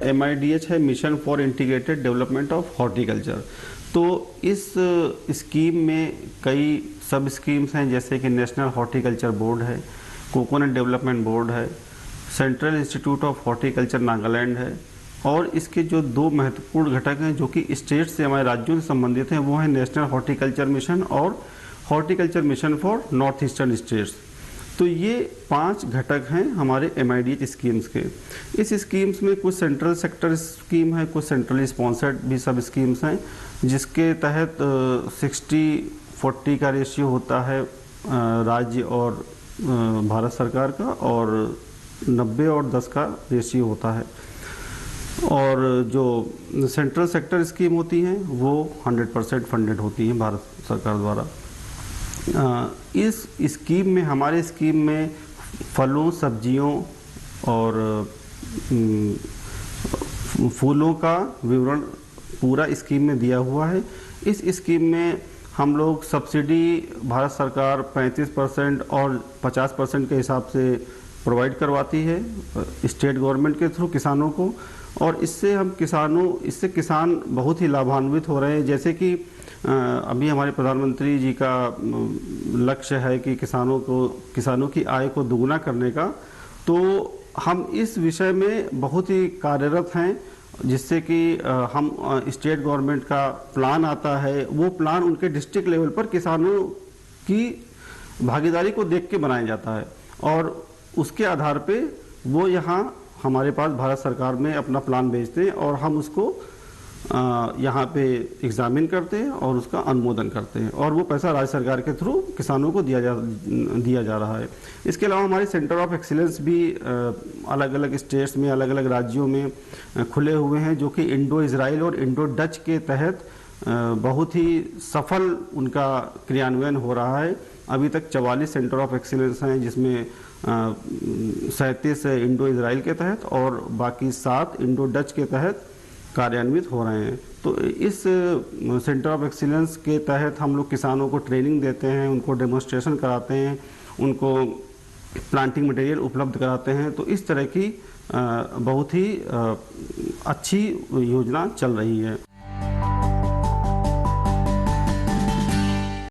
MIDH है, mission for integrated development of horticulture. तो इस स्कीम में कई सब स्कीम्स हैं, जैसे कि नेशनल हॉर्टिकल्चर बोर्ड है, कोकोनट डेवलपमेंट बोर्ड है, central institute of horticulture Nagaland है, और इसके जो दो महत्वपूर्ण घटक हैं जो कि स्टेट से, हमारे राज्यों से संबंधित हैं, वो है नेशनल हॉर्टिकल्चर मिशन और horticulture mission for north eastern states. तो ये 5 घटक हैं हमारे MIDH स्कीम्स के। इस स्कीम्स में कुछ सेंट्रल सेक्टर स्कीम है, कुछ सेंट्रली स्पॉन्सर्ड भी सब स्कीम्स हैं, जिसके तहत 60-40 का रेशियो होता है राज्य और भारत सरकार का, और 90 और 10 का रेशियो होता है। और जो सेंट्रल सेक्टर स्कीम होती हैं वो 100% फंडेड होती हैं भारत सरकार द्वारा। इस स्कीम में, हमारे स्कीम में फलों, सब्जियों और फूलों का विवरण पूरा स्कीम में दिया हुआ है। इस स्कीम में हम लोग सब्सिडी भारत सरकार 35% और 50% के हिसाब से प्रोवाइड करवाती है स्टेट गवर्नमेंट के थ्रू किसानों को, और इससे किसान बहुत ही लाभान्वित हो रहे हैं। जैसे कि अभी हमारे प्रधानमंत्री जी का लक्ष्य है कि किसानों की आय को दुगना करने का, तो हम इस विषय में बहुत ही कार्यरत हैं, जिससे कि हम स्टेट गवर्नमेंट का प्लान आता है, वो प्लान उनके डिस्ट्रिक्ट लेवल पर किसानों की भागीदारी को देख के बनाया जाता है, और उसके आधार पे वो यहाँ हमारे पास भारत सरकार में अपना प्लान भेजते हैं, और हम उसको यहाँ पे एग्जामिन करते हैं और उसका अनुमोदन करते हैं, और वो पैसा राज्य सरकार के थ्रू किसानों को दिया जा रहा है। इसके अलावा हमारे सेंटर ऑफ एक्सीलेंस भी अलग अलग स्टेट्स में, अलग अलग राज्यों में खुले हुए हैं, जो कि इंडो इजराइल और इंडो डच के तहत बहुत ही सफल उनका क्रियान्वयन हो रहा है। अभी तक 44 सेंटर ऑफ एक्सीलेंस हैं, जिसमें 37 इंडो इजराइल के तहत और बाकी 7 इंडो डच के तहत कार्यान्वित हो रहे हैं। तो इस सेंटर ऑफ एक्सीलेंस के तहत हम लोग किसानों को ट्रेनिंग देते हैं, उनको डेमोन्स्ट्रेशन कराते हैं, उनको प्लांटिंग मटेरियल उपलब्ध कराते हैं। तो इस तरह की बहुत ही अच्छी योजना चल रही है।